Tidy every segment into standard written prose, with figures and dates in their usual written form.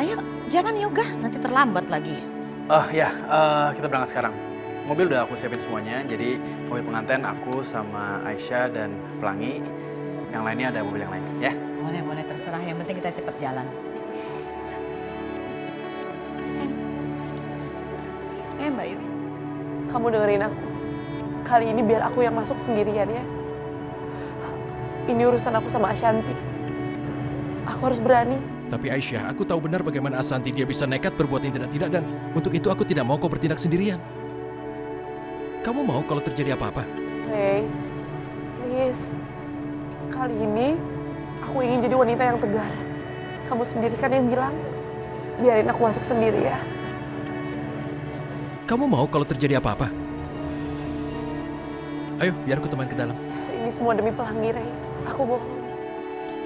Ayo, jalan yoga, nanti terlambat lagi. Kita berangkat sekarang. Mobil udah aku siapin semuanya, jadi mobil pengantin aku sama Aisyah dan Pelangi. Yang lainnya ada mobil yang lain, ya? Boleh, terserah. Yang penting kita cepet jalan. Mbak Yu. Kamu dengerin aku. Kali ini biar aku yang masuk sendirian ya. Ini urusan aku sama Ashanti. Aku harus berani. Tapi Aisyah, aku tahu benar bagaimana Ashanti dia bisa nekat berbuat yang tidak-tidak dan untuk itu aku tidak mau kau bertindak sendirian. Kamu mau kalau terjadi apa-apa? Hey, please. Kali ini aku ingin jadi wanita yang tegar. Kamu sendiri kan yang bilang, biarin aku masuk sendiri ya. Kamu mau kalau terjadi apa-apa? Ayo, biar aku teman ke dalam. Ini semua demi Pelangi, Rey. Aku bohong.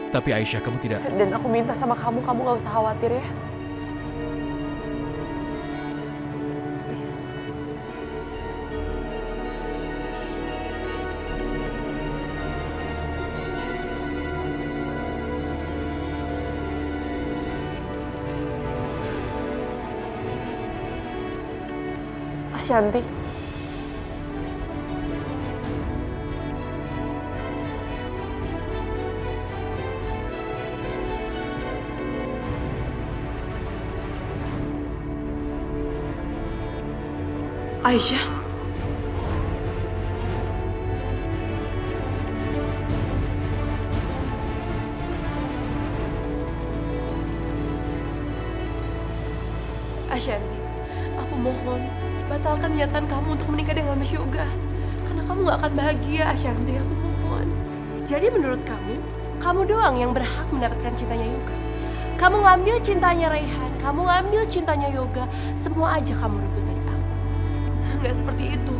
Tapi Aisyah, kamu tidak... Dan aku minta sama kamu gak usah khawatir ya. Please. Ashanti. Aisyah. Ashanti, aku mohon, batalkan niatan kamu untuk menikah dengan Mas Yoga. Karena kamu gak akan bahagia, Ashanti, aku mohon. Jadi menurut kamu, kamu doang yang berhak mendapatkan cintanya Yoga. Kamu ngambil cintanya Raihan, kamu ngambil cintanya Yoga, semua aja kamu rebut dari aku. Nggak seperti itu.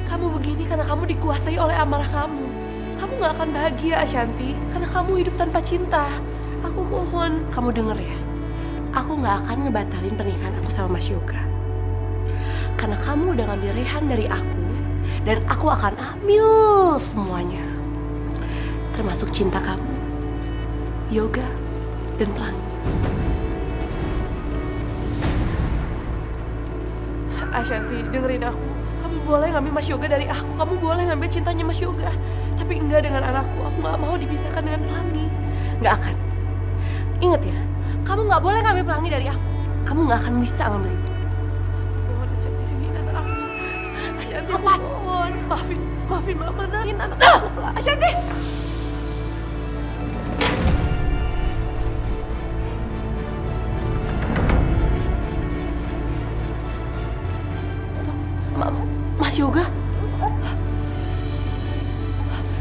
Kamu begini karena kamu dikuasai oleh amarah kamu. Kamu nggak akan bahagia, Ashanti, karena kamu hidup tanpa cinta. Aku mohon, kamu denger ya. Aku nggak akan ngebatalin pernikahan aku sama Mas Yoga. Karena kamu udah ngambil Raihan dari aku, dan aku akan ambil semuanya. Termasuk cinta kamu, Yoga, dan Pelangi. Ashanti, dengerin aku. Kamu boleh ngambil Mas Yoga dari aku. Kamu boleh ngambil cintanya Mas Yoga. Tapi enggak dengan anakku. Aku gak mau dipisahkan dengan Pelangi. Gak akan. Ingat ya, kamu gak boleh ngambil Pelangi dari aku. Kamu gak akan bisa ngambil itu. Mohon Ashanti, sini anak aku. Ashanti, lepas. Mohon. Maafin mama, nangin anak aku. Ashanti! Mas Yoga?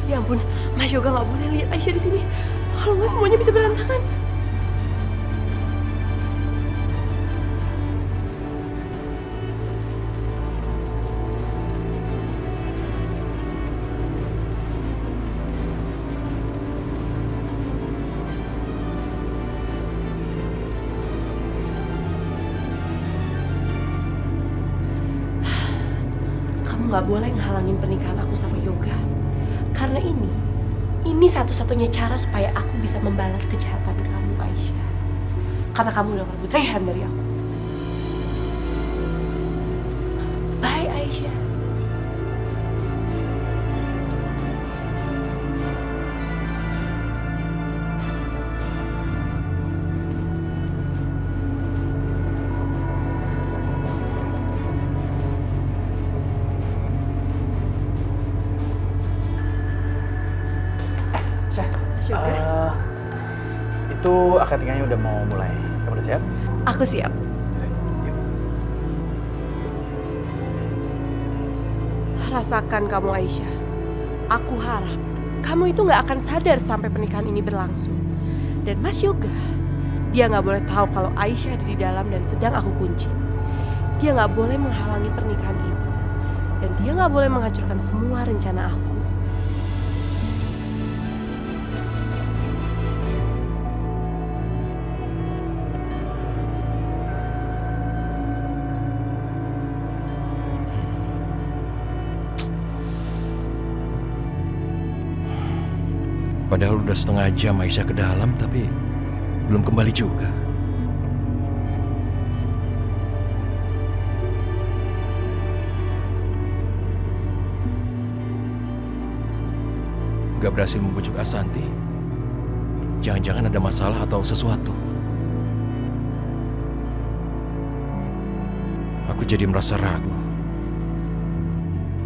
Ya ampun, Mas Yoga nggak boleh lihat Aisyah di sini. Kalau nggak semuanya bisa berantakan. Nggak boleh ngehalangin pernikahan aku sama Yoga. Karena ini satu-satunya cara supaya aku bisa membalas kejahatan kamu, Aisyah. Karena kamu udah ngerebut Raihan dari aku. Bye, Aisyah. Itu akad nikahnya udah mau mulai. Kamu udah siap? Aku siap. Yuk. Rasakan kamu, Aisyah. Aku harap kamu itu nggak akan sadar sampai pernikahan ini berlangsung. Dan Mas Yoga, dia nggak boleh tahu kalau Aisyah ada di dalam dan sedang aku kunci. Dia nggak boleh menghalangi pernikahan ini. Dan dia nggak boleh menghancurkan semua rencana aku. Padahal udah setengah jam Aisyah ke dalam, tapi belum kembali juga. gak berhasil membujuk Asanti, jangan-jangan ada masalah atau sesuatu. Aku jadi merasa ragu.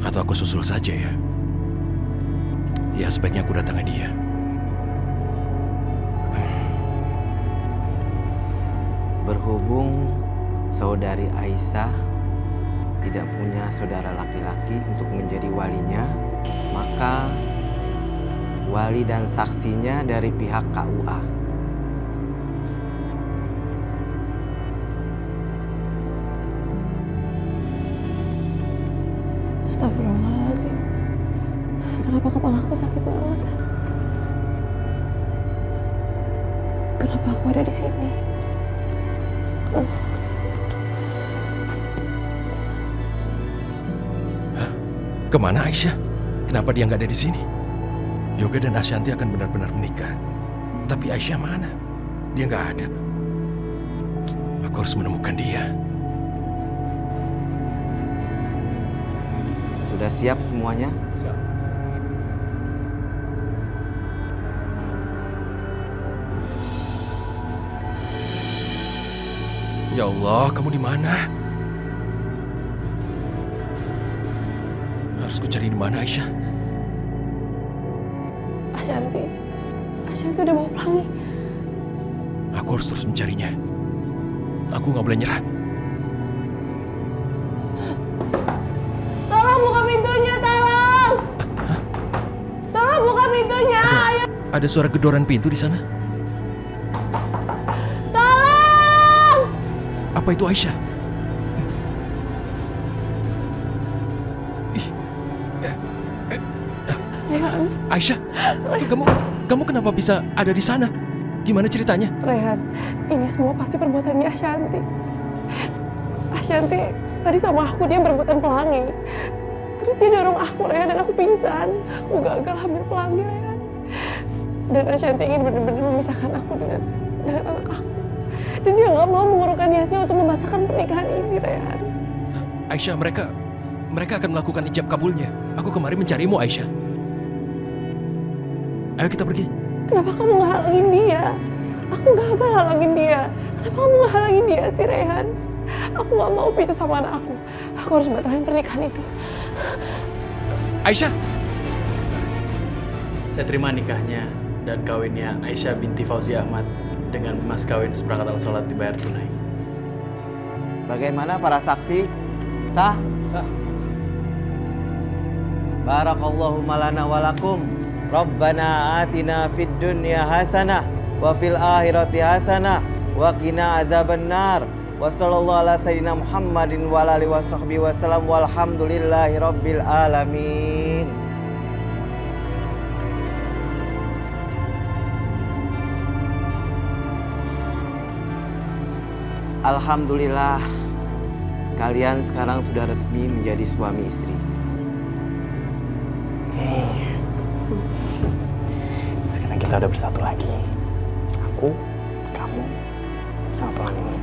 Atau aku susul saja ya? Ya sebaiknya aku datangi dia. Berhubung saudari Aisyah tidak punya saudara laki-laki untuk menjadi walinya, maka wali dan saksinya dari pihak KUA. Astagfirullahaladzim. Kenapa kepala aku sakit banget? Kenapa aku ada di sini? Kemana Aisyah? Kenapa dia nggak ada di sini? Yoga dan Ashanti akan benar-benar menikah. Tapi Aisyah mana? Dia nggak ada. Aku harus menemukan dia. Sudah siap semuanya? Ya Allah, kamu di mana? Harus ku cari di mana Aisyah? Ashanti udah bawa Pelangi. Aku harus terus mencarinya. Aku nggak boleh nyerah. Tolong buka pintunya, tolong! Tolong buka pintunya, ayo! Ada suara gedoran pintu di sana. Tolong! Apa itu Aisyah? Rehan, Aisyah, kamu kenapa bisa ada di sana? Gimana ceritanya? Rehan, ini semua pasti perbuatannya Ashanti. Ashanti tadi sama aku dia berebutan Pelangi. Terus dia dorong aku, Rehan, dan aku pingsan. Aku gagal hamil Pelangi, Rehan. Dan Ashanti ingin benar-benar memisahkan aku dengan anak aku. Dan dia nggak mau mengurungkan niatnya untuk membatalkan pernikahan ini, Rehan. Aisyah, mereka akan melakukan ijab kabulnya. Aku kemarin mencarimu, Aisyah. Ayo kita pergi. Kenapa kamu nggak halangin dia? Aku gagal halangin dia. Kenapa kamu nggak halangin dia sih, Rehan? Aku nggak mau pisah sama anak aku. Aku harus batalin pernikahan itu. Aisyah! Saya terima nikahnya dan kawinnya Aisyah binti Fauzi Ahmad dengan mas kawin seperangkat alat sholat dibayar tunai. Bagaimana para saksi? Sah? Sah. Barakallahu malana walakum. Rabbana atina fid dunya hasanah wa fil akhirati hasanah wa qina azabannar. Wa sallallahu ala sayyidina Muhammadin wa ala alihi washabbihi wasallam walhamdulillahi rabbil alamin. Alhamdulillah, kalian sekarang sudah resmi menjadi suami istri. Sekarang kita udah bersatu lagi. Aku, kamu, sama Pelangi.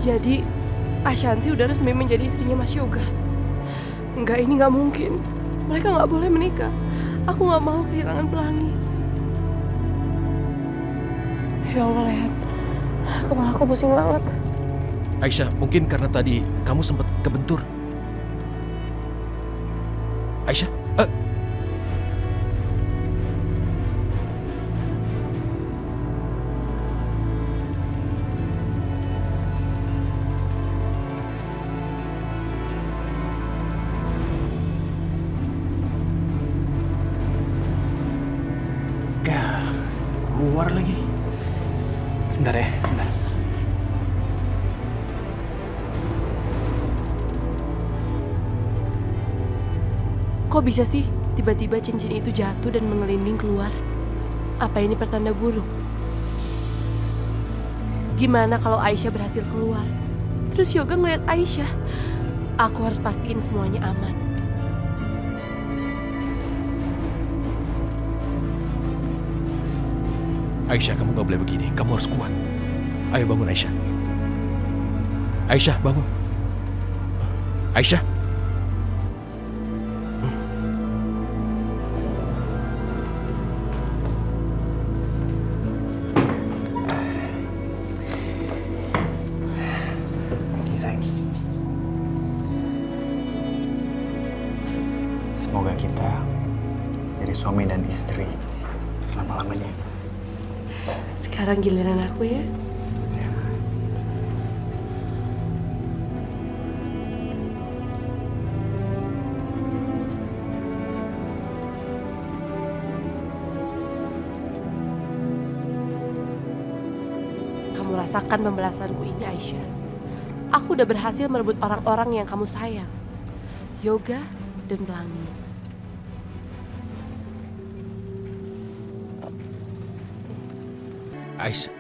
Jadi, Ashanti udah resmi menjadi istrinya Mas Yoga. Enggak, ini nggak mungkin. Mereka nggak boleh menikah. Aku nggak mau kehilangan Pelangi. Ya Allah, lihat. Kepala aku pusing banget. Aisyah, mungkin karena tadi kamu sempat kebentur. Aisyah, Ya, keluar lagi. Sebentar ya, sebentar. Kok bisa sih tiba-tiba cincin itu jatuh dan mengelinding keluar? Apa ini pertanda buruk? Gimana kalau Aisyah berhasil keluar? Terus Yoga ngeliat Aisyah. Aku harus pastiin semuanya aman. Aisyah, kamu gak boleh begini. Kamu harus kuat. Ayo bangun Aisyah. Aisyah, bangun. Aisyah? Oke, sayang. Semoga kita jadi suami dan istri selama-lamanya. Sekarang giliran aku ya. Kamu rasakan pembalasanku ini, Aisyah. Aku udah berhasil merebut orang-orang yang kamu sayang. Yoga dan Pelangi. Aisyah.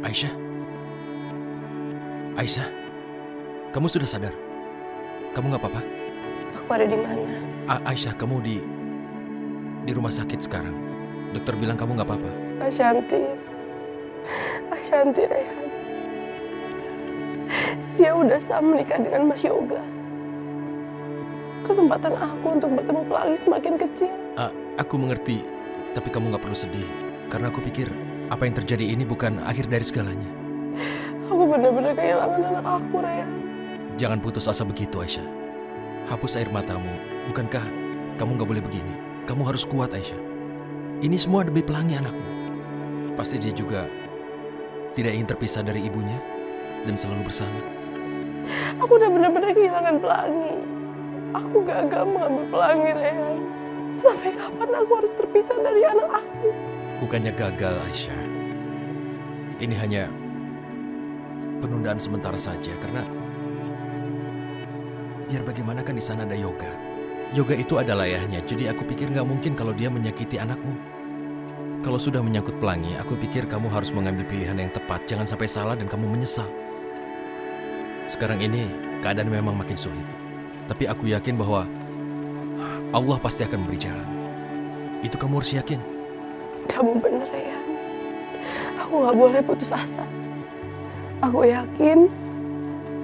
Aisyah. Aisyah. Kamu sudah sadar? Kamu nggak apa-apa? Aku ada di mana? Aisyah, kamu di rumah sakit sekarang. Dokter bilang kamu nggak apa-apa. Ashanti. Ashanti, Rehan. Dia udah sah menikah dengan Mas Yoga. Kesempatan aku untuk bertemu Pelangi semakin kecil. Aku mengerti, tapi kamu nggak perlu sedih. Karena aku pikir apa yang terjadi ini bukan akhir dari segalanya. Aku benar-benar kehilangan anak aku, Rehan. Jangan putus asa begitu, Aisyah. Hapus air matamu. Bukankah kamu nggak boleh begini? Kamu harus kuat, Aisyah. Ini semua demi Pelangi anakmu. Pasti dia juga tidak ingin terpisah dari ibunya dan selalu bersama. Aku udah benar-benar kehilangan Pelangi. Aku gagal mengambil Pelangi, Rehan. Sampai kapan aku harus terpisah dari anak aku? Bukannya gagal, Aisyah. Ini hanya penundaan sementara saja karena biar bagaimana kan di sana ada Yoga. Yoga itu adalah ayahnya, jadi aku pikir nggak mungkin kalau dia menyakiti anakmu. Kalau sudah menyangkut Pelangi, aku pikir kamu harus mengambil pilihan yang tepat. Jangan sampai salah dan kamu menyesal. Sekarang ini keadaan memang makin sulit. Tapi aku yakin bahwa Allah pasti akan memberi jalan. Itu kamu harus yakin. Kamu bener, Rehan. Aku gak boleh putus asa. Aku yakin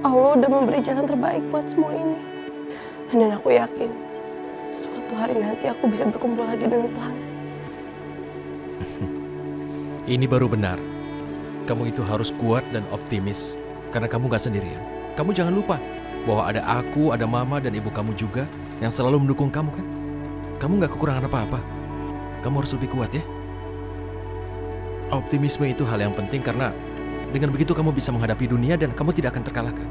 Allah udah memberi jalan terbaik buat semua ini. Dan aku yakin suatu hari nanti aku bisa berkumpul lagi dengan Pelangi. Ini baru benar. Kamu itu harus kuat dan optimis karena kamu gak sendirian. Kamu jangan lupa bahwa ada aku, ada mama dan ibu kamu juga yang selalu mendukung kamu kan. Kamu gak kekurangan apa-apa. Kamu harus lebih kuat ya. Optimisme itu hal yang penting karena dengan begitu kamu bisa menghadapi dunia dan kamu tidak akan terkalahkan.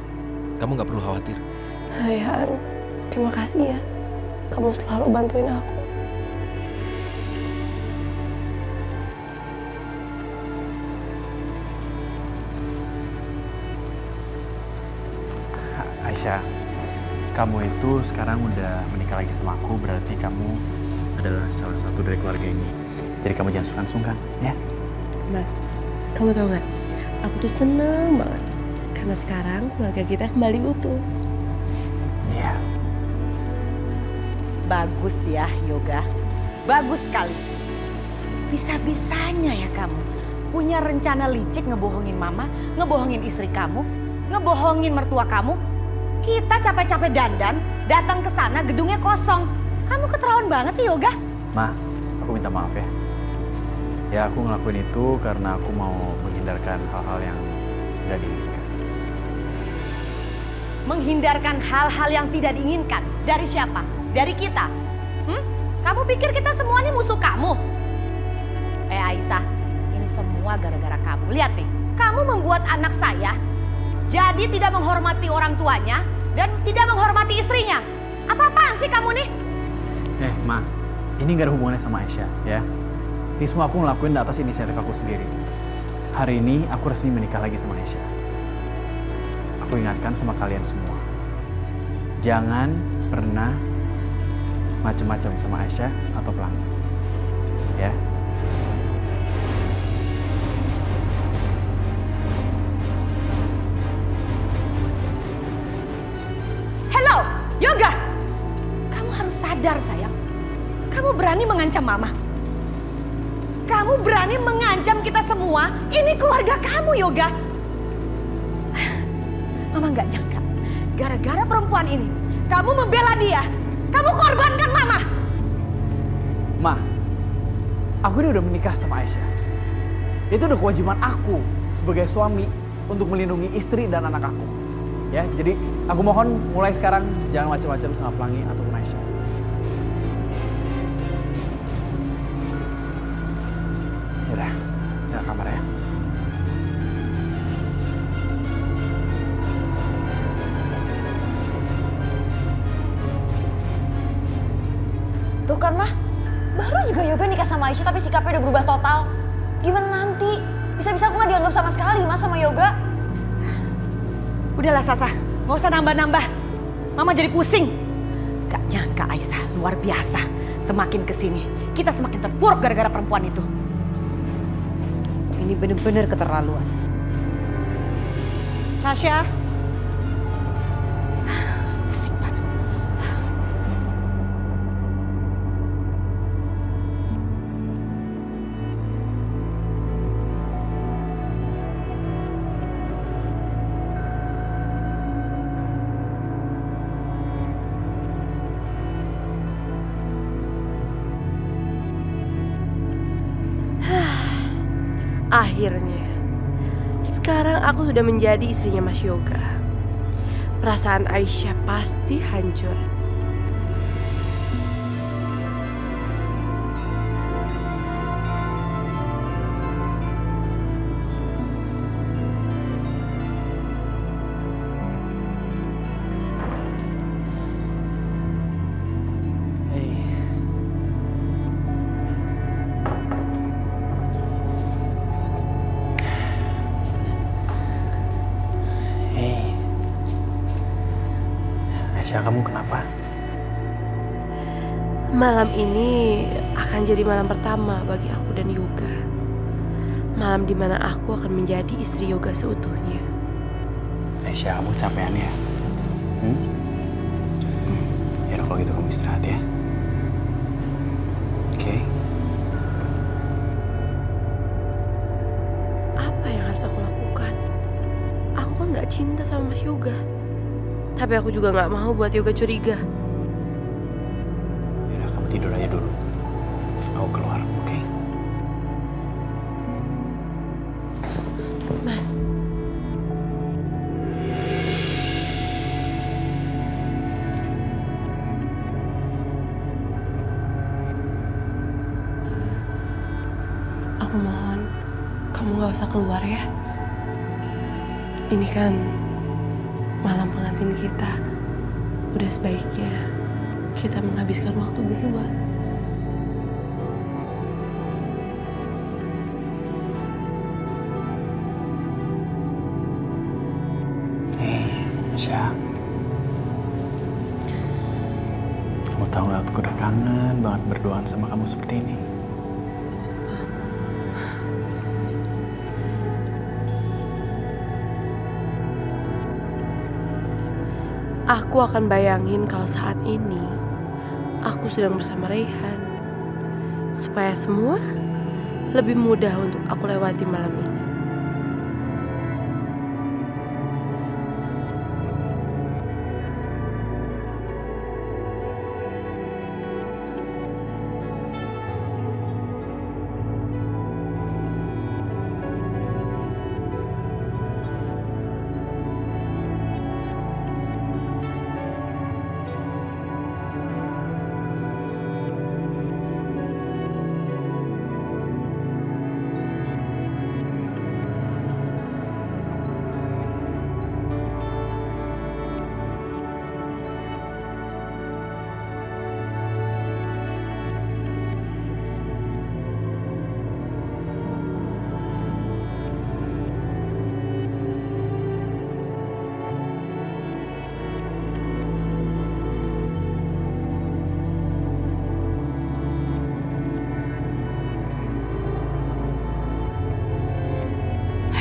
Kamu gak perlu khawatir. Rehan, terima kasih ya. Kamu selalu bantuin aku. Aisyah, kamu itu sekarang udah menikah lagi sama aku, berarti kamu adalah salah satu dari keluarga ini. Jadi kamu jangan sungkan-sungkan, ya? Mas, kamu tau gak? Aku tuh seneng banget. Karena sekarang keluarga kita kembali utuh. Iya. Bagus ya, Yoga. Bagus sekali. Bisa-bisanya ya kamu punya rencana licik ngebohongin mama, ngebohongin istri kamu, ngebohongin mertua kamu. Kita capek-capek dandan, datang ke sana gedungnya kosong. Kamu keterlaluan banget sih, Yoga. Ma, aku minta maaf ya. Ya aku ngelakuin itu karena aku mau menghindarkan hal-hal yang tidak diinginkan. Menghindarkan hal-hal yang tidak diinginkan. Dari siapa? Dari kita? Kamu pikir kita semua ini musuh kamu? Aisyah, ini semua gara-gara kamu. Lihat nih, kamu membuat anak saya jadi tidak menghormati orang tuanya dan tidak menghormati istrinya. Apa-apaan sih kamu nih? Ma, ini gak ada hubungannya sama Aisyah, ya. Ini semua aku ngelakuin atas inisiatif aku sendiri. Hari ini aku resmi menikah lagi sama Aisyah. Aku ingatkan sama kalian semua. Jangan pernah macam-macam sama Aisyah atau Pelangi. Ya. Hello, Yoga. Kamu harus sadar sayang. Kamu berani mengancam mama. Kamu berani mengancam kita semua. Ini keluarga kamu, Yoga. Mama nggak nyangka. Gara-gara perempuan ini, kamu membela dia. Kamu korbankan Mama. Ma, aku ini udah menikah sama Aisyah. Itu udah kewajiban aku sebagai suami untuk melindungi istri dan anak aku. Ya, jadi aku mohon mulai sekarang jangan macam-macam sama Pelangi ataupun Aisyah. Yaudah, saya ke kamar ya. Tuh kan mah, baru juga Yoga nikah sama Aisyah tapi sikapnya udah berubah total. Gimana nanti? Bisa-bisa aku gak dianggap sama sekali mas sama Yoga. Udahlah Sasa, nggak usah nambah-nambah. Mama jadi pusing. Gak nyangka Aisyah luar biasa. Semakin kesini, kita semakin terpuruk gara-gara perempuan itu. Ini bener-bener keterlaluan. Sasha. Pusing banget. Akhirnya, sekarang aku sudah menjadi istrinya Mas Yoga. Perasaan Aisyah pasti hancur. Aisyah, kamu kenapa? Malam ini akan jadi malam pertama bagi aku dan Yoga. Malam dimana aku akan menjadi istri Yoga seutuhnya. Aisyah, kamu capean ya? Ya udah kalau gitu kamu istirahat ya. Oke. Apa yang harus aku lakukan? Aku kan gak cinta sama Mas Yoga. Tapi aku juga gak mau buat Yoga curiga. Yaudah, kamu tidur aja dulu. Aku keluar, oke? Mas, aku mohon kamu gak usah keluar ya. Ini kan malam pengantin kita. Udah sebaiknya kita menghabiskan waktu berdua. Aisyah, kamu tahu gak, aku udah kangen banget berduaan sama kamu seperti ini. Aku akan bayangin kalau saat ini aku sedang bersama Raihan, supaya semua lebih mudah untuk aku lewati malam ini.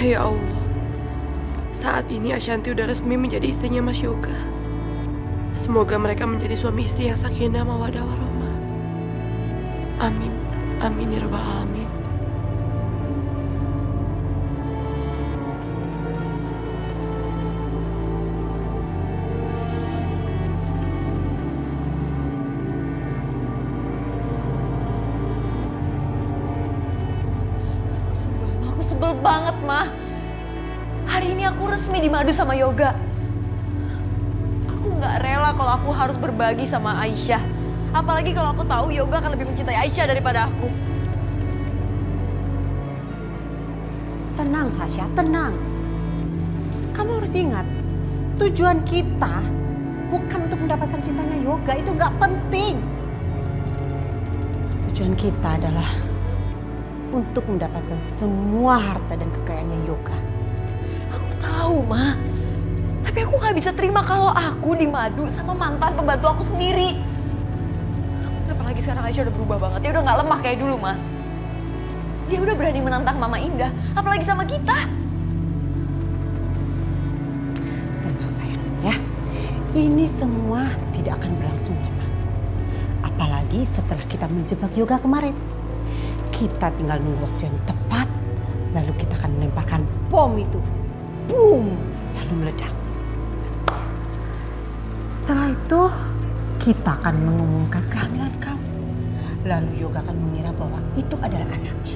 Ya Allah, saat ini Ashanti udah resmi menjadi istrinya Mas Yoga. Semoga mereka menjadi suami istri yang sakinah mawaddah warahmah. Amin, amin ya rabbal alamin. banget, Ma. Hari ini aku resmi dimadu sama Yoga. Aku nggak rela kalau aku harus berbagi sama Aisyah. Apalagi kalau aku tahu Yoga akan lebih mencintai Aisyah daripada aku. Tenang Sasha, tenang. Kamu harus ingat, tujuan kita bukan untuk mendapatkan cintanya Yoga, itu nggak penting. Tujuan kita adalah untuk mendapatkan semua harta dan kekayaannya Yoga. Aku tahu, Ma. Tapi aku nggak bisa terima kalau aku dimadu sama mantan pembantu aku sendiri. Apalagi sekarang Aisyah udah berubah banget. Dia udah nggak lemah kayak dulu, Ma. Dia udah berani menantang Mama Indah, apalagi sama kita. Tenang sayang ya, ini semua tidak akan berlangsung lama. Apalagi setelah kita menjebak Yoga kemarin. Kita tinggal nunggu waktu yang tepat, lalu kita akan melemparkan bom itu. Boom! Lalu meledak. Setelah itu, kita akan mengumumkan kehamilan kamu. Lalu Yoga akan mengira bahwa itu adalah anaknya.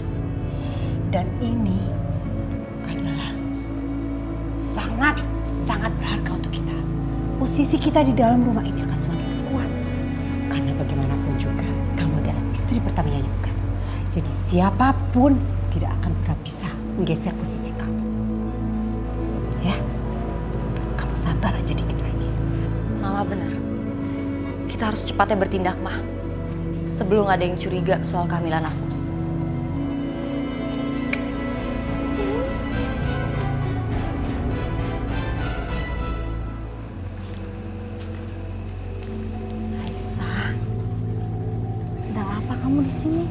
Dan ini adalah sangat berharga untuk kita. Posisi kita di dalam rumah ini akan semakin kuat. Karena bagaimanapun juga, kamu adalah istri pertamanya Yoga. Jadi siapapun tidak akan pernah bisa menggeser posisi kamu. Ya, kamu sabar aja dikit lagi. Mama benar. Kita harus cepatnya bertindak, Ma. Sebelum ada yang curiga soal kehamilan aku. Aisyah, sedang apa kamu di sini?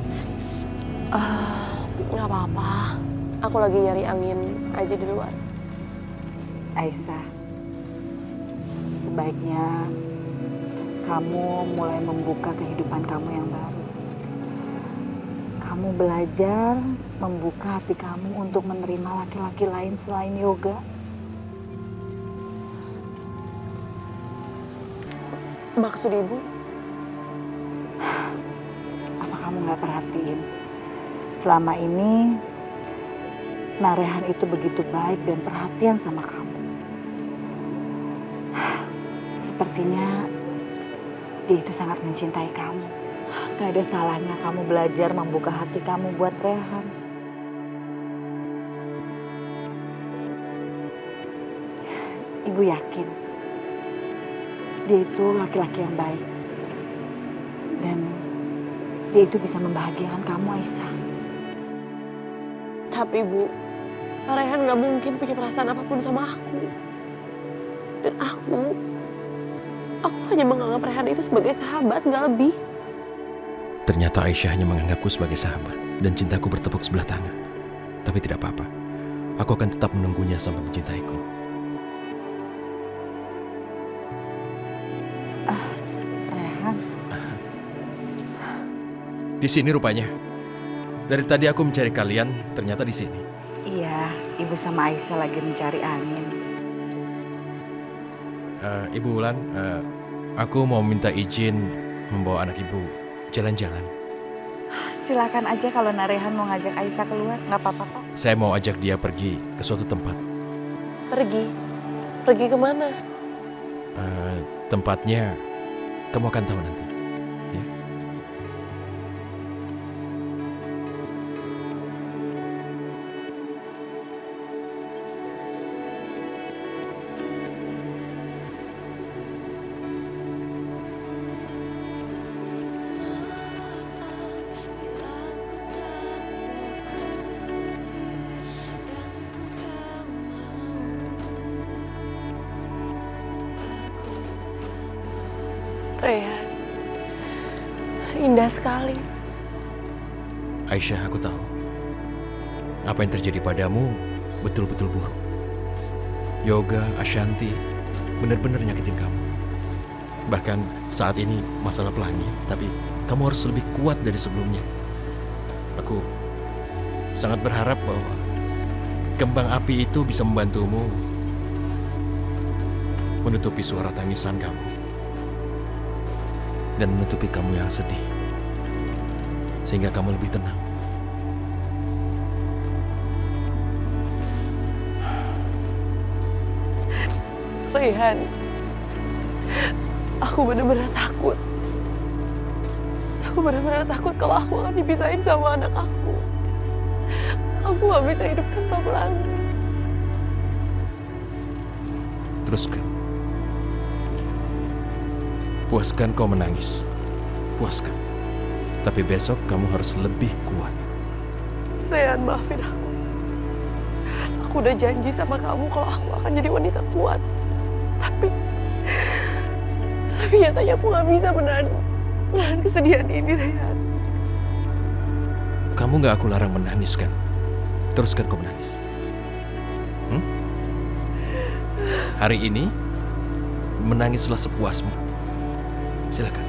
Nggak apa-apa. Aku lagi nyari angin aja di luar. Aisyah, sebaiknya kamu mulai membuka kehidupan kamu yang baru. Kamu belajar membuka hati kamu untuk menerima laki-laki lain selain Yoga. Maksud ibu? Apa kamu nggak perhatiin? Selama ini Narehan itu begitu baik dan perhatian sama kamu. Sepertinya dia itu sangat mencintai kamu. Gak ada salahnya kamu belajar membuka hati kamu buat Rehan. Ibu yakin dia itu laki-laki yang baik. Dan dia itu bisa membahagiakan kamu, Aisyah. Tapi Bu, Rehan nggak mungkin punya perasaan apapun sama aku. Dan aku hanya menganggap Rehan itu sebagai sahabat, nggak lebih. Ternyata Aisyah hanya menganggapku sebagai sahabat dan cintaku bertepuk sebelah tangan. Tapi tidak apa-apa. Aku akan tetap menunggunya sampai mencintaiku. Rehan, Di sini rupanya. Dari tadi aku mencari kalian, ternyata di sini. iya, Ibu sama Aisyah lagi mencari angin. Ibu Wulan, aku mau minta izin membawa anak ibu jalan-jalan. Silakan aja kalau Narehan mau ngajak Aisyah keluar, nggak apa-apa kok. Saya mau ajak dia pergi ke suatu tempat. Pergi? Pergi kemana? Tempatnya kamu akan tahu nanti. Ya? Rehan, indah sekali. Aisyah, aku tahu. Apa yang terjadi padamu betul-betul buruk. Yoga, Ashanti, benar-benar nyakitin kamu. Bahkan saat ini masalah pelangi, tapi kamu harus lebih kuat dari sebelumnya. Aku sangat berharap bahwa kembang api itu bisa membantumu menutupi suara tangisan kamu dan menutupi kamu yang sedih, sehingga kamu lebih tenang. Rayhan, aku benar-benar takut. Aku benar-benar takut kalau aku akan dipisahin sama anak aku. Aku gak bisa hidup tanpa Pelangi. Teruskan. Puaskan kau menangis. Puaskan. Tapi besok kamu harus lebih kuat. Rayhan, maafin aku. Aku udah janji sama kamu kalau aku akan jadi wanita kuat. Tapi nyatanya aku gak bisa menahan kesedihan ini, Rayhan. Kamu gak aku larang menangis kan? Teruskan kau menangis. Hari ini, menangislah sepuasmu. Silakan,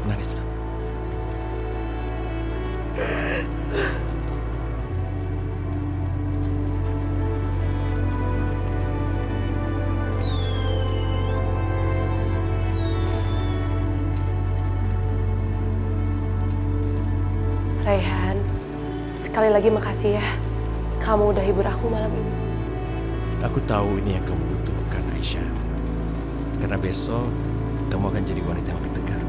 menangislah. Rayhan, sekali lagi makasih ya. Kamu udah hibur aku malam ini. Aku tahu ini yang kamu butuhkan, Aisyah. Karena besok, kamu akan jadi wanita yang lebih tegar.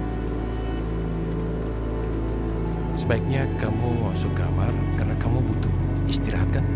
Sebaiknya kamu masuk kamar karena kamu butuh istirahat kan?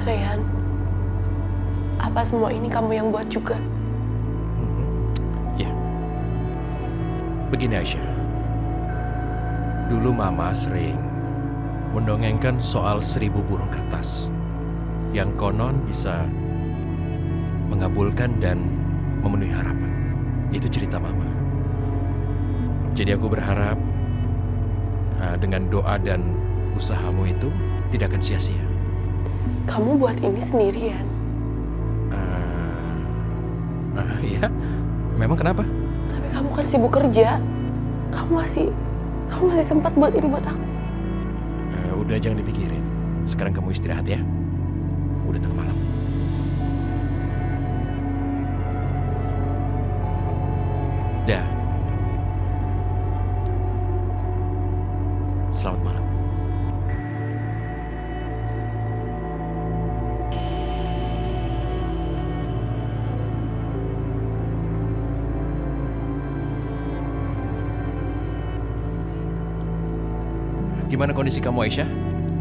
Rayhan, apa semua ini kamu yang buat juga? Ya. Begini Aisyah. Dulu Mama sering mendongengkan soal 1000 burung kertas yang konon bisa mengabulkan dan memenuhi harapan. Itu cerita Mama. Jadi aku berharap dengan doa dan usahamu itu tidak akan sia-sia. Kamu buat ini sendirian. Ya, memang kenapa? Tapi kamu kan sibuk kerja. Kamu masih sempat buat ini buat aku. Udah jangan dipikirin. Sekarang kamu istirahat ya. Udah tengah malam. Dah. Selamat malam. Gimana kondisi kamu Aisyah?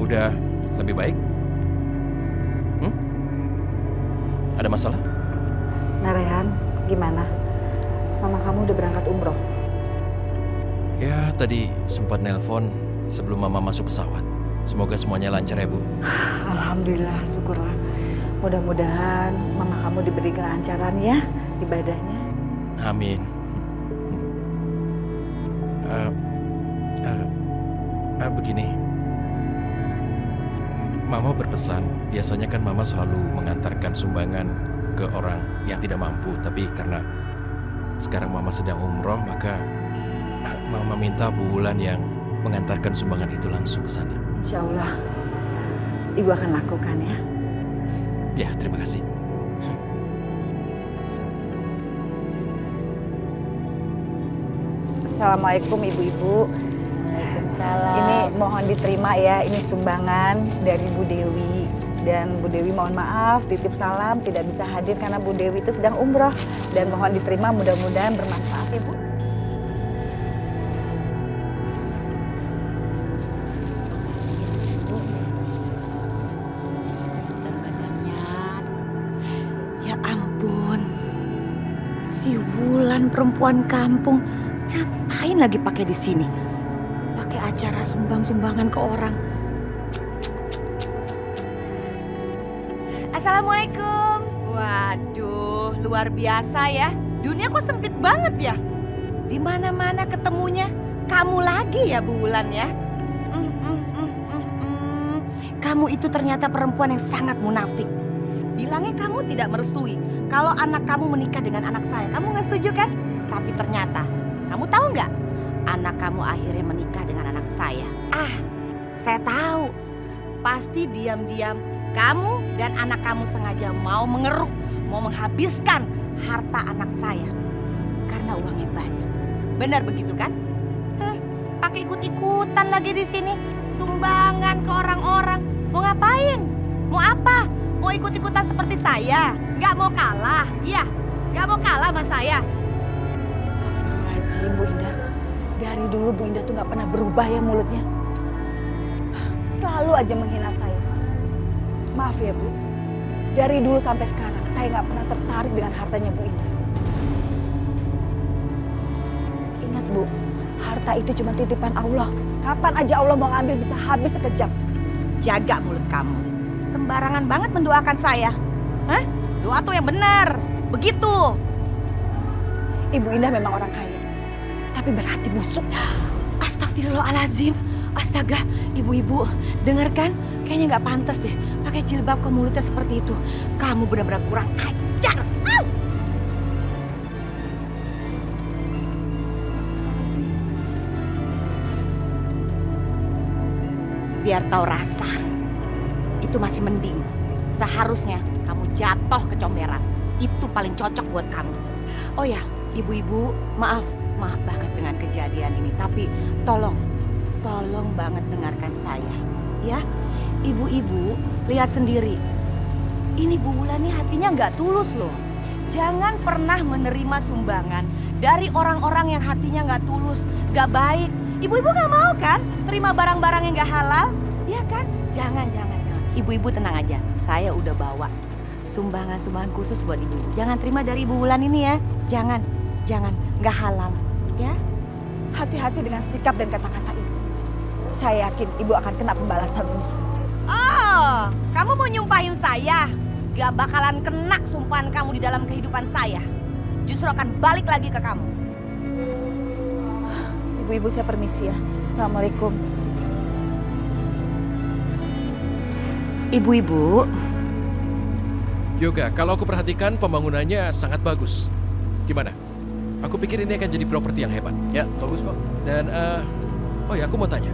Udah lebih baik? Ada masalah? Nah Rayhan, gimana? Mama kamu udah berangkat umroh? Ya, tadi sempat nelpon sebelum Mama masuk pesawat. Semoga semuanya lancar ya, Bu. Alhamdulillah, syukurlah. Mudah-mudahan mama kamu diberi kelancaran ya ibadahnya. Amin. Begini, Mama berpesan, biasanya kan Mama selalu mengantarkan sumbangan ke orang yang tidak mampu, tapi karena sekarang Mama sedang umroh, maka Mama minta Bu Wulan yang mengantarkan sumbangan itu langsung ke sana. Insya Allah, Ibu akan lakukan ya. Ya, terima kasih. Assalamualaikum ibu-ibu. Ini mohon diterima ya, ini sumbangan dari Bu Dewi. Dan Bu Dewi mohon maaf, titip salam tidak bisa hadir karena Bu Dewi itu sedang umroh. Dan mohon diterima, mudah-mudahan bermanfaat Ibu. Si Wulan perempuan kampung ngapain lagi pakai di sini? Pakai acara sumbang-sumbangan ke orang. Assalamualaikum. Waduh, luar biasa ya. Dunia kok sempit banget ya. Di mana-mana ketemunya kamu lagi ya, Bu Wulan ya. Kamu itu ternyata perempuan yang sangat munafik. Bilangnya kamu tidak merestui kalau anak kamu menikah dengan anak saya. Kamu nggak setuju kan? Tapi ternyata, kamu tahu nggak? Anak kamu akhirnya menikah dengan anak saya. Saya tahu. Pasti diam-diam kamu dan anak kamu sengaja mau mengeruk, mau menghabiskan harta anak saya. Karena uangnya banyak. Benar begitu kan? Pakai ikut-ikutan lagi di sini. Sumbangan ke orang-orang. Mau ngapain? Mau apa? Mau ikut-ikutan seperti saya? Gak mau kalah? Iya, gak mau kalah sama saya. Astagfirullahaladzim Bu Indah. Dari dulu Bu Indah tuh gak pernah berubah ya mulutnya. Selalu aja menghina saya. Maaf ya Bu. Dari dulu sampai sekarang saya gak pernah tertarik dengan hartanya Bu Indah. Ingat Bu, harta itu cuma titipan Allah. Kapan aja Allah mau ngambil bisa habis sekejap. Jaga mulut kamu. Sembarangan banget mendoakan saya. Hah? Doa tuh yang benar. Begitu. Ibu Indah memang orang kaya, tapi berhati busuk. Astagfirullahaladzim. Astaga, ibu-ibu, dengarkan, kayaknya nggak pantas deh pakai jilbab ke mulutnya seperti itu. Kamu benar-benar kurang ajar. Biar tahu rasa, itu masih mending. Seharusnya kamu jatuh ke comberan. Itu paling cocok buat kamu. Oh ya, ibu-ibu, maaf banget dengan kejadian ini. Tapi tolong banget dengarkan saya. Ya, ibu-ibu lihat sendiri. Ini Bu Wulan nih hatinya nggak tulus loh. Jangan pernah menerima sumbangan dari orang-orang yang hatinya nggak tulus, nggak baik. Ibu-ibu nggak mau kan terima barang-barang yang nggak halal? Iya kan? Jangan. Ibu-ibu tenang aja. Saya udah bawa sumbangan khusus buat ibu. Jangan terima dari Ibu Wulan ini ya. Jangan. Nggak halal. Ya? Hati-hati dengan sikap dan kata-kata ibu. Saya yakin ibu akan kena pembalasan ini semua. Oh, kamu mau nyumpahin saya? Gak bakalan kena sumpahan kamu di dalam kehidupan saya. Justru akan balik lagi ke kamu. Ibu-ibu saya permisi ya. Assalamualaikum. Ibu-ibu. Yoga, kalau aku perhatikan pembangunannya sangat bagus. Gimana? Aku pikir ini akan jadi properti yang hebat. Ya, bagus kok. Dan, oh ya, aku mau tanya.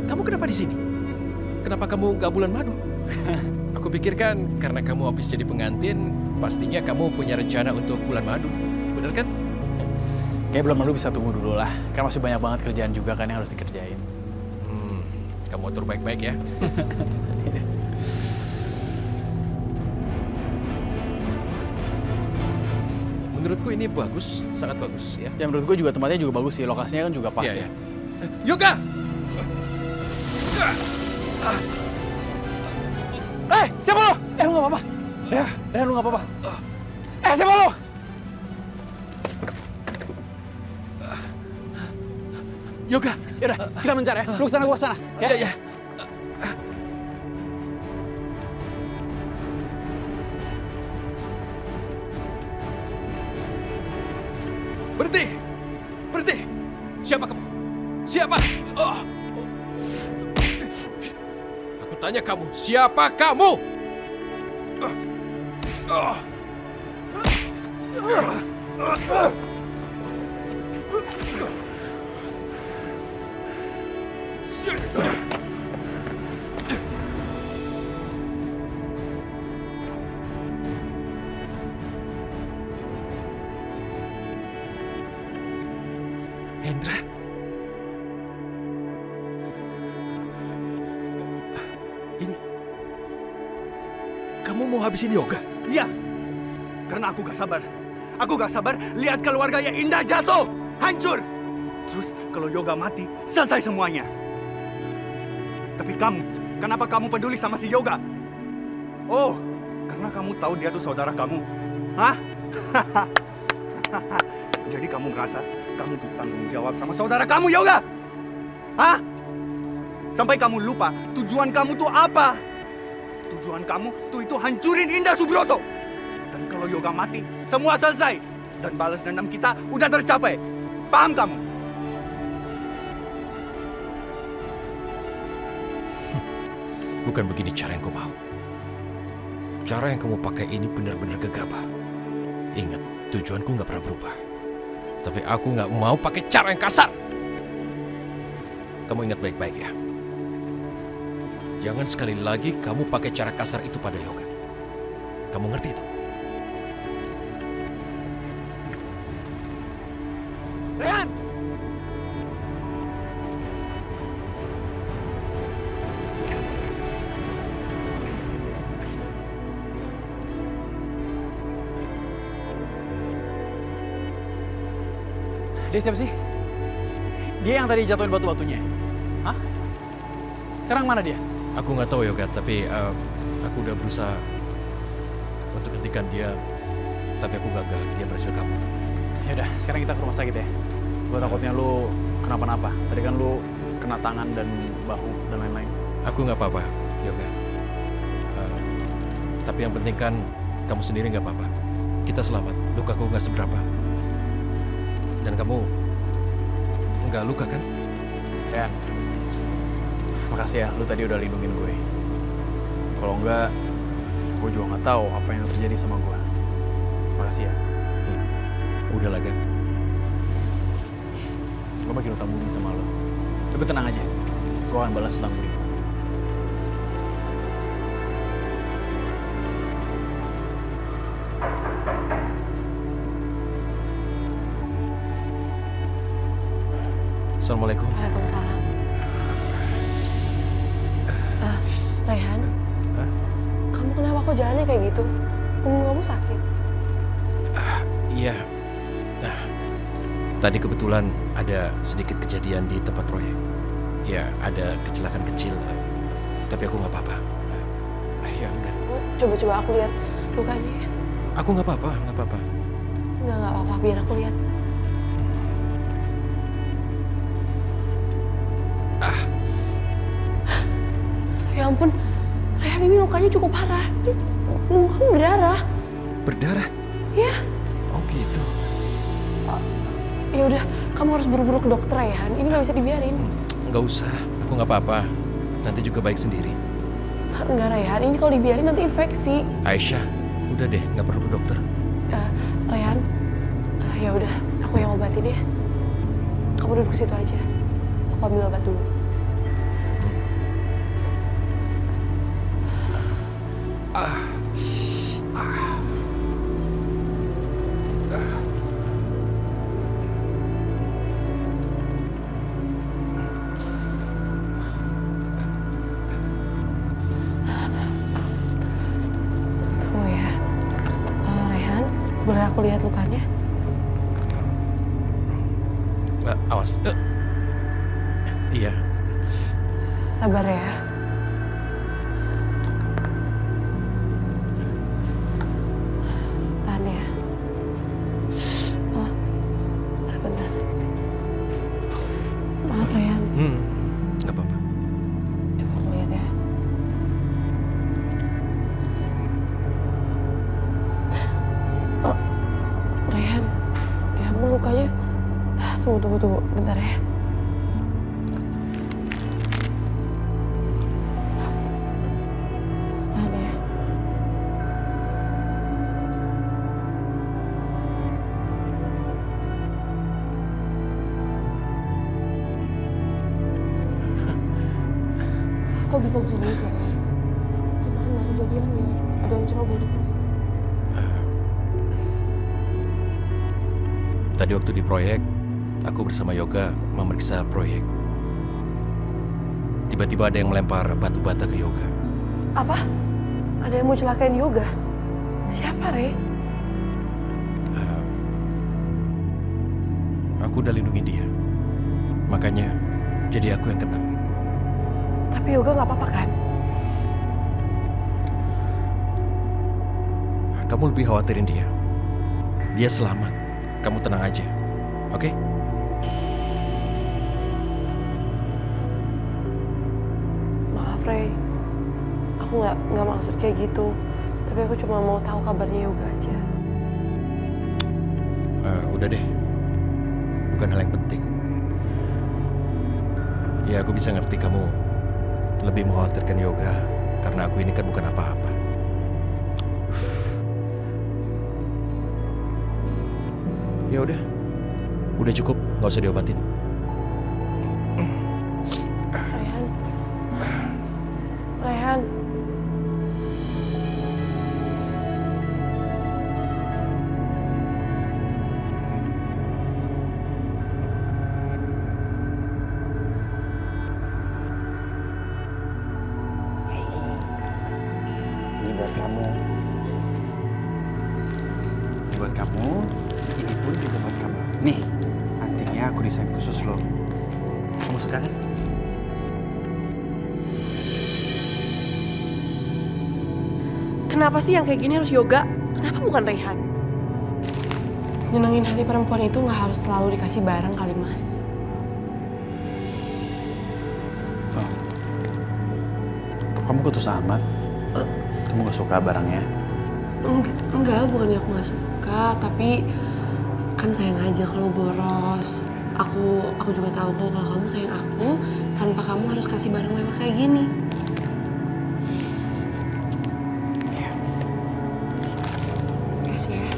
Kamu kenapa di sini? Kenapa kamu nggak bulan madu? Aku pikirkan karena kamu habis jadi pengantin, pastinya kamu punya rencana untuk bulan madu. Bener kan? Kayak belum lalu bisa tunggu dulu lah. Kan masih banyak banget kerjaan juga kan yang harus dikerjain. Kamu atur baik-baik ya. Menurutku ini bagus, sangat bagus ya. Ya menurut gue juga tempatnya juga bagus sih. Lokasinya kan juga pas Iya, ya. iya. Yoga! Siapa lo? Lu gak apa-apa? Lu gak apa-apa? Siapa lo? Yoga! Yaudah, kita mencar ya. Lu kesana, gua kesana. Ya. Berhenti! Siapa kamu? Siapa? Aku tanya kamu, siapa kamu? Hendra? Ini... Kamu mau habisin Yoga? Iya, karena aku gak sabar. Aku gak sabar lihat keluarganya Indah jatuh, hancur. Terus kalau Yoga mati, selesai semuanya. Tapi kamu, kenapa kamu peduli sama si Yoga? Oh, karena kamu tahu dia tuh saudara kamu. Hah? Jadi kamu merasa kamu tuh tanggung jawab sama saudara kamu, Yoga? Hah? Sampai kamu lupa tujuan kamu tuh apa? Tujuan kamu tuh itu hancurin Indah Subroto. Dan kalau Yoga mati, semua selesai. Dan balas dendam kita udah tercapai. Paham kamu? Bukan begini cara yang kau mau. Cara yang kamu pakai ini benar-benar gegabah. Ingat, tujuanku nggak pernah berubah. Tapi aku nggak mau pakai cara yang kasar. Kamu ingat baik-baik ya. Jangan sekali lagi kamu pakai cara kasar itu pada Yoga. Kamu ngerti itu? Rehan! Dia siapa sih? Dia yang tadi jatuhin batu-batunya. Hah? Sekarang mana dia? Aku nggak tahu Yoga, tapi aku udah berusaha untuk hentikan dia, tapi aku gagal. Dia berhasil kabur. Ya udah, sekarang kita ke rumah sakit ya. Gue takutnya lu kenapa-napa. Tadi kan lu kena tangan dan bahu dan lain-lain. Aku nggak apa-apa, Yoga. Tapi yang penting kan kamu sendiri nggak apa-apa. Kita selamat. Lukaku nggak seberapa. Dan kamu nggak luka kan? Ya, makasih ya, lu tadi udah lindungin gue. Kalau enggak, gue juga nggak tahu apa yang terjadi sama gue. Makasih ya. Udah lah, Gan. Gue makin utang budi sama lo. Tapi tenang aja, gue akan balas utang budi. Assalamualaikum. Waalaikumsalam. Raihan, kamu kenapa kok jalannya kayak gitu? Punggung kamu sakit? Iya. Tadi kebetulan ada sedikit kejadian di tempat proyek. Ya, ada kecelakaan kecil. Tapi aku nggak apa-apa. Ya udah. Coba-coba aku lihat lukanya ya. Aku nggak apa-apa, nggak apa-apa. Nggak apa-apa, biar aku lihat. Ya ampun, Raihan, ini lukanya cukup parah. Punggung kamu berdarah. Berdarah? Ya. Oh gitu. Ya udah, kamu harus buru-buru ke dokter, Raihan. Ini nggak bisa dibiarin. Nggak usah, aku nggak apa-apa. Nanti juga baik sendiri. Enggak, Raihan. Ini kalau dibiarin nanti infeksi. Aisyah, udah deh, nggak perlu ke dokter. Raihan, ya udah, aku yang obatin ya. Kamu duduk situ aja. Aku ambil obat dulu. Tunggu ya. Raihan, boleh aku lihat lukanya? Awas. Iya. Sabar ya. Tahan ya. Oh, bentar. Maaf, Raihan. Nggak apa-apa. Coba aku lihat ya. Oh, Raihan. Ya ampun, lukanya. Tunggu. Bentar ya. Tahan ya. Kok bisa gini sih, Ray? Gimana kejadiannya? Ada yang ceroboh di proyek? Tadi waktu di proyek, aku bersama Yoga memeriksa proyek. Tiba-tiba ada yang melempar batu bata ke Yoga. Apa? Ada yang mau celakain Yoga? Siapa, Ray? Aku udah lindungi dia. Makanya jadi aku yang kena. Tapi Yoga nggak apa-apa kan? Kamu lebih khawatirin dia. Dia selamat. Kamu tenang aja. Oke? Maaf, Ray. Aku nggak maksud kayak gitu. Tapi aku cuma mau tahu kabarnya Yoga aja. Udah deh. Bukan hal yang penting. Ya, aku bisa ngerti kamu lebih mengkhawatirkan Yoga karena aku ini kan bukan apa-apa. Ya udah cukup, nggak usah diobatin. Rayhan. Ini buat kamu. Ini buat kamu. Ini pun juga buat kamu. Nih, antingnya aku desain khusus loh. Kamu suka kan? Kenapa sih yang kayak gini harus Yoga? Kenapa bukan Rayhan? Nyenengin hati perempuan itu nggak harus selalu dikasih barang kali, Mas. Oh. Kok kamu kutus amat? Kamu gak suka barangnya? Enggak, bukannya aku nggak suka, tapi kan sayang aja kalau boros. Aku juga tahu kalau kamu sayang aku, tanpa kamu harus kasih barang mewah kayak gini. Kasih ya.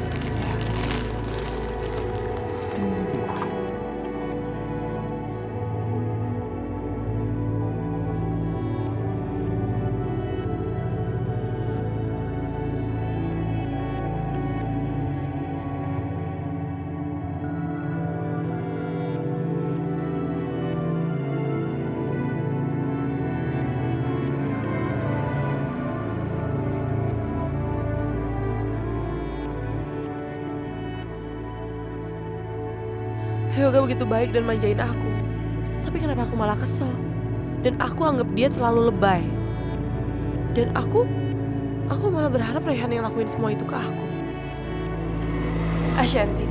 Yoga begitu baik dan manjain aku. Tapi kenapa aku malah kesel? Dan aku anggap dia terlalu lebay. Dan aku malah berharap Rayhan yang lakuin semua itu ke aku. Ashanti,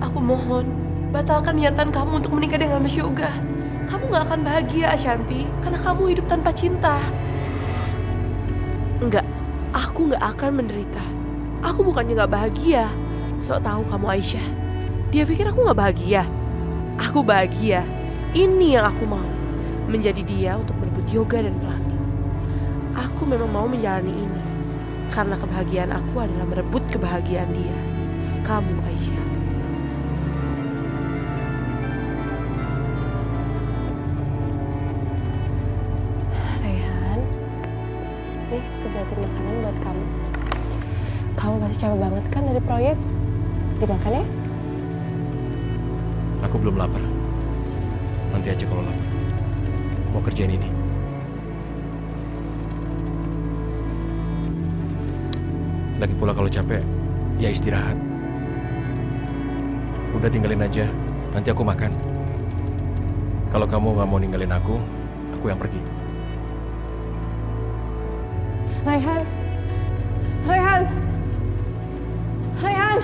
aku mohon, batalkan niatan kamu untuk menikah dengan Mas Yoga. Kamu gak akan bahagia, Ashanti, karena kamu hidup tanpa cinta. Enggak, aku gak akan menderita. Aku bukannya gak bahagia. Sok tahu kamu Aisyah. Dia pikir aku gak bahagia. Aku bahagia. Ini yang aku mau. Menjadi dia untuk merebut Yoga dan Pelangi. Aku memang mau menjalani ini. Karena kebahagiaan aku adalah merebut kebahagiaan dia. Kamu Aisyah. Rayhan, nih buatin makanan buat kamu. Kamu masih capek banget kan dari proyek? Dimakan ya? Aku belum lapar. Nanti aja kalau lapar. Mau kerjain ini. Lagi pula kalau capek, ya istirahat. Udah tinggalin aja, nanti aku makan. Kalau kamu nggak mau ninggalin aku yang pergi. Rayhan! Rayhan! Rayhan!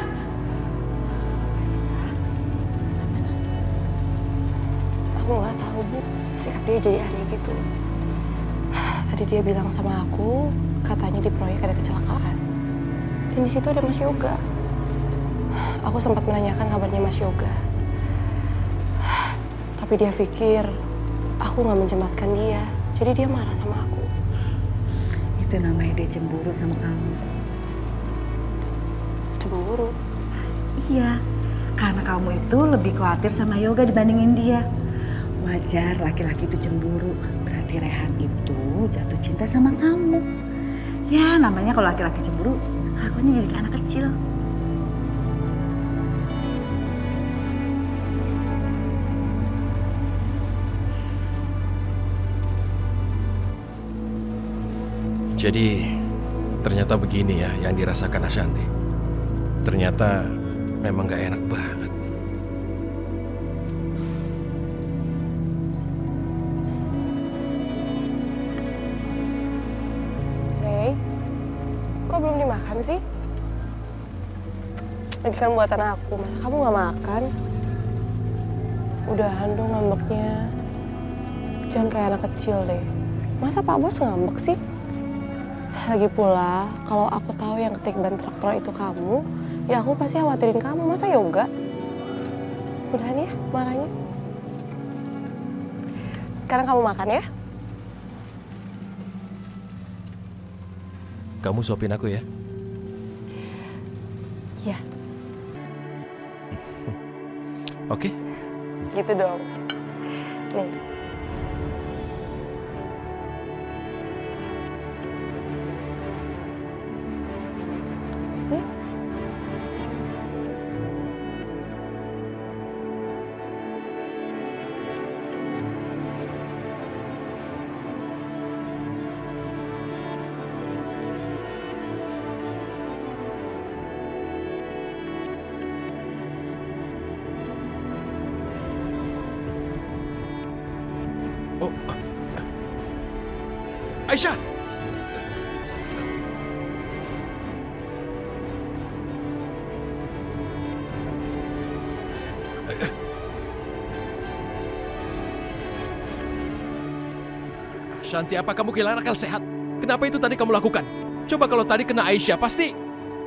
Aku nggak tahu, Bu. Sikap dia jadi aneh gitu. Tadi dia bilang sama aku, katanya di proyek ada kecelakaan. Dan di situ ada Mas Yoga. Aku sempat menanyakan kabarnya Mas Yoga. Tapi dia pikir aku nggak mencemaskan dia. Jadi dia marah sama aku. Itu namanya dia cemburu sama kamu. Cemburu? Iya, karena kamu itu lebih khawatir sama Yoga dibandingin dia. Wajar laki-laki itu cemburu, berarti Rayhan itu jatuh cinta sama kamu. Ya namanya kalau laki-laki cemburu, kelakuannya jadi kayak anak kecil. Jadi ternyata begini ya yang dirasakan Ashanti. Ternyata memang gak enak banget. Ray, kok belum dimakan sih? Ini kan buatan aku, masa kamu nggak makan? Udahan dong ngambeknya. Jangan kayak anak kecil deh. Masa Pak Bos ngambek sih? Lagi pula, kalau aku tahu yang ketik ban traktor itu kamu, ya aku pasti khawatirin kamu. Masa Yoga? Udahan ya marahnya. Sekarang kamu makan ya. Kamu suapin aku ya. Iya. Oke. Gitu dong. Nih. Oh, Aisyah. Shanti, apa kamu kehilangan akal sehat? Kenapa itu tadi kamu lakukan? Coba kalau tadi kena Aisyah, pasti.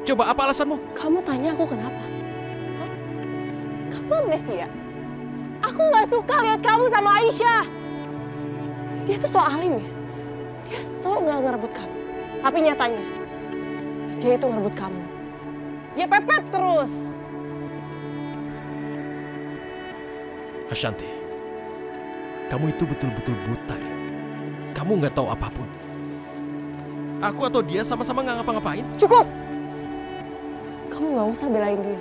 Coba apa alasanmu? Kamu tanya aku kenapa? Hah? Kamu amnesia? Aku nggak suka lihat kamu sama Aisyah. Dia tuh so alim ya. Dia so nggak ngerebut kamu. Tapi nyatanya, dia itu ngerebut kamu. Dia pepet terus. Ashanti, kamu itu betul-betul buta ya? Kamu nggak tahu apapun. Aku atau dia sama-sama nggak ngapa-ngapain. Cukup! Kamu nggak usah belain dia.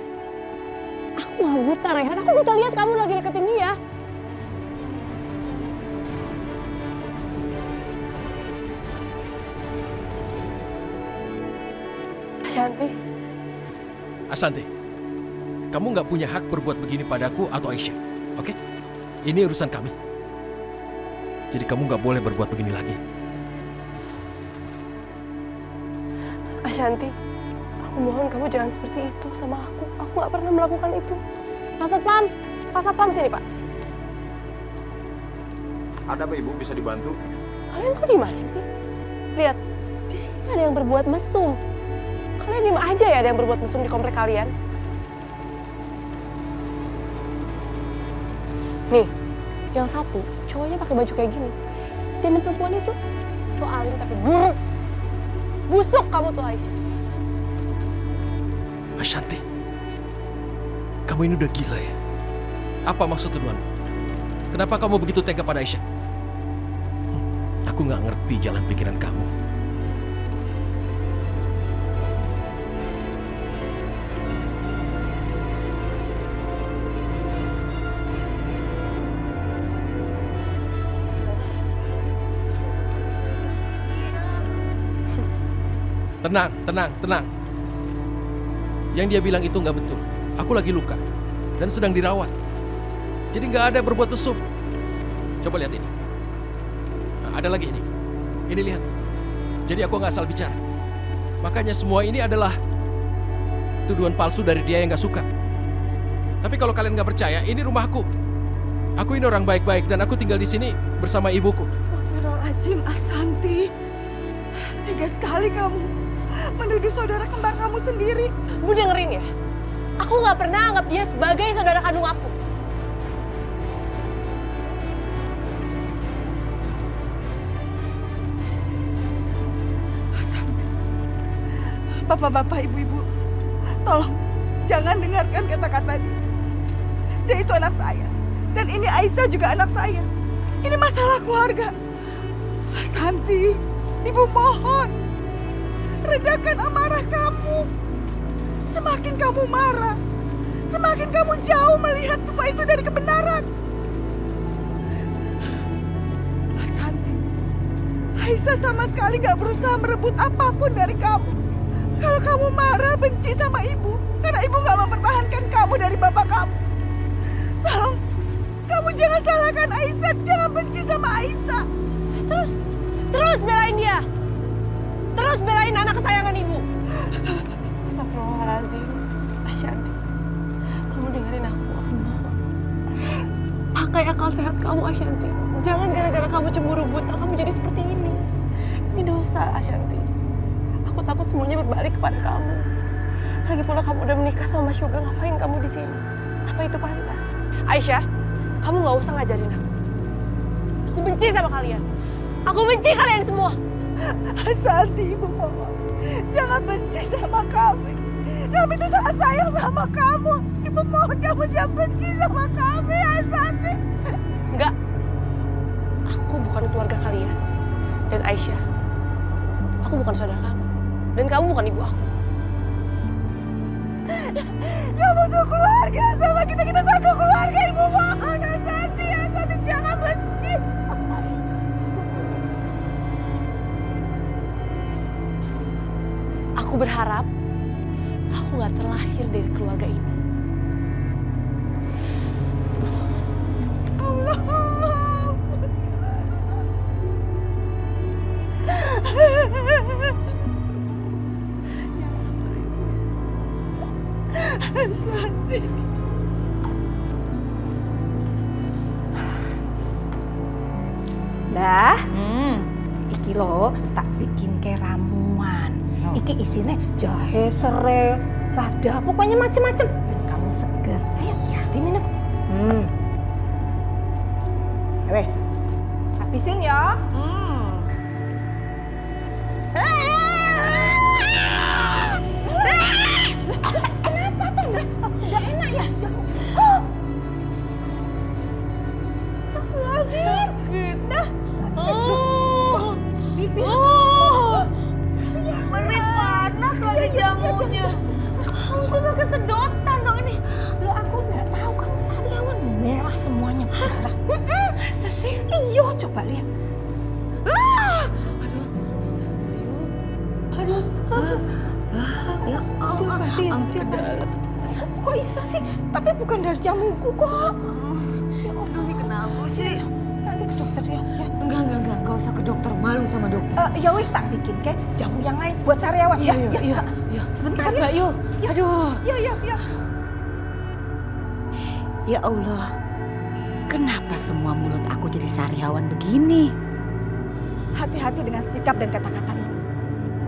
Aku nggak buta, Rehan. Aku bisa lihat kamu lagi deketin dia. Ashanti, Ashanti, kamu nggak punya hak berbuat begini padaku atau Aisyah, oke? Ini urusan kami. Jadi kamu nggak boleh berbuat begini lagi. Ashanti, aku mohon kamu jangan seperti itu sama aku. Aku nggak pernah melakukan itu. Pak Satpam sini, Pak. Ada apa Ibu, bisa dibantu? Kalian kok diem aja sih? Lihat, di sini ada yang berbuat mesum. Kalian diem aja ya ada yang berbuat mesum di komplek kalian. Nih, yang satu cowoknya pakai baju kayak gini. Dan yang perempuan itu so alim tapi buruk. Busuk kamu tuh Aisyah. Ashanti, kamu ini udah gila ya? Apa maksud tuduhanmu? Kenapa kamu begitu tega pada Aisyah? Aku nggak ngerti jalan pikiran kamu. Tenang. Yang dia bilang itu nggak betul. Aku lagi luka dan sedang dirawat. Jadi nggak ada berbuat mesum. Coba lihat ini. Nah, ada lagi ini. Ini lihat. Jadi aku nggak asal bicara. Makanya semua ini adalah tuduhan palsu dari dia yang nggak suka. Tapi kalau kalian nggak percaya, ini rumahku. Aku ini orang baik-baik dan aku tinggal di sini bersama ibuku. Astagfirullahaladzim, Ashanti. Tega sekali kamu menuduh saudara kembar kamu sendiri. Bu dengerin ya. Aku nggak pernah anggap dia sebagai saudara kandung aku. Ashanti. Bapak-bapak, ibu-ibu, tolong jangan dengarkan kata-kata dia. Dia itu anak saya. Dan ini Aisyah juga anak saya. Ini masalah keluarga. Ashanti, ibu mohon. Redakan amarah kamu. Semakin kamu marah, semakin kamu jauh melihat semua itu dari kebenaran. Ashanti, Aisyah sama sekali gak berusaha merebut apapun dari kamu. Kalau kamu marah, benci sama ibu, karena ibu gak mempertahankan kamu dari bapak kamu. Tolong, kamu jangan salahkan Aisyah, jangan benci sama Aisyah. Terus belain dia. Terus belain anak kesayangan ibu. Astagfirullahaladzim. Ashanti. pakai akal sehat kamu, Ashanti. Jangan gara-gara kamu cemburu buta, kamu jadi seperti ini. Ini dosa, Ashanti. Aku takut semuanya berbalik kepada kamu. Lagi pula kamu udah menikah sama Mas Yoga, ngapain kamu di sini? Apa itu pantas? Aisyah, kamu nggak usah ngajarin aku. Aku benci sama kalian. Aku benci kalian semua. Ashanti, ibu mohon. Jangan benci sama kami. Kami tuh sangat sayang sama kamu. Ibu mohon kamu jangan benci sama kami, Ashanti. Enggak. Aku bukan keluarga kalian. Dan Aisyah, aku bukan saudara kamu. Dan kamu bukan ibu aku. Kamu tuh keluarga sama kita. Kita satu keluarga, ibu mohon. Ashanti, Ashanti jangan benci. Aku berharap aku nggak terlahir dari keluarga ini. Dah, iki lo tak bikin kayak ramuan. Iki isinya jahe, serai, lada, pokoknya macem-macem. Dan kamu seger. Ayo, diminum. Wes, habisin ya. Kenapa tuh? Nggak enak ya? Astagfirullahaladzim. Nah, bibir. Ini panas lagi jamunya. Kamu sih pakai sedotan dong ini. Lo aku nggak tahu kamu sariawan merah semuanya merah. Masa sih? Iya, coba lihat. Aduh. Ya Allah, ke dalam. Kok bisa sih? Tapi bukan dari jamuku kok. Ya Allah, ini kenapa sih? Nanti ke dokter ya. Enggak usah ke dokter, malu sama dokter. Ya wis tak bikin ke jamu yang lain buat sariawan. Iya. Sebentar ya. Yuk. Aduh. Iya. Ya Allah, kenapa semua mulut aku jadi sariawan begini? Hati-hati dengan sikap dan kata-kata ibu.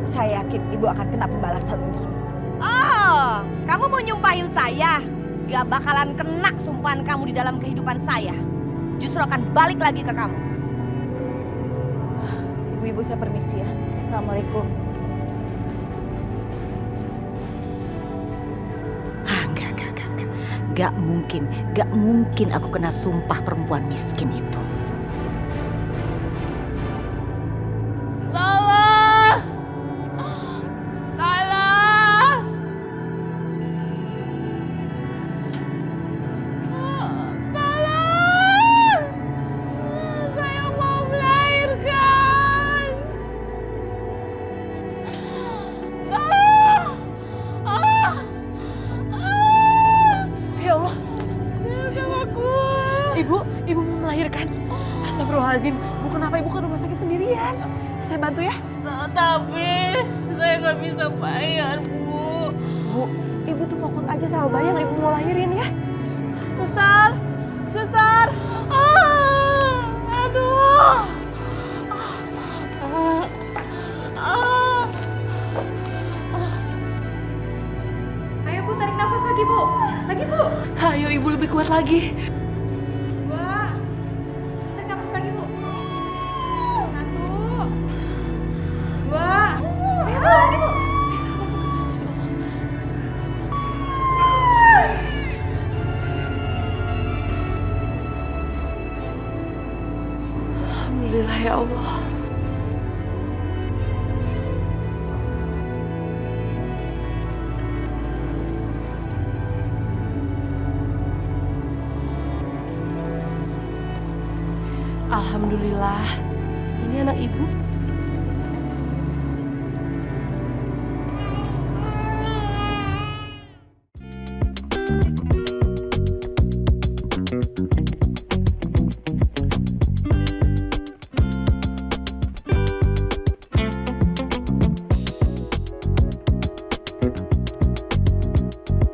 Saya yakin ibu akan kena pembalasan ini semua. Oh, kamu mau nyumpahin saya? Gak bakalan kena sumpahan kamu di dalam kehidupan saya. Justru akan balik lagi ke kamu. Ibu-ibu saya permisi ya. Assalamualaikum. Enggak. Gak mungkin aku kena sumpah perempuan miskin itu. Ibu mau melahirkan. Astagfirullahaladzim. Bu, kenapa ibu ke rumah sakit sendirian? Saya bantu ya? Tapi saya nggak bisa bayar, Bu. Bu, ibu tuh fokus aja sama bayi yang ibu mau lahirin ya. Suster. Aduh. Ayo Bu, tarik nafas lagi Bu. Lagi Bu. Ayo ibu lebih kuat lagi. Tarik nafas lagi Bu. 1, 2. Ayo Bu, lagi Bu. Alhamdulillah ya Allah. Alhamdulillah. Ini anak ibu.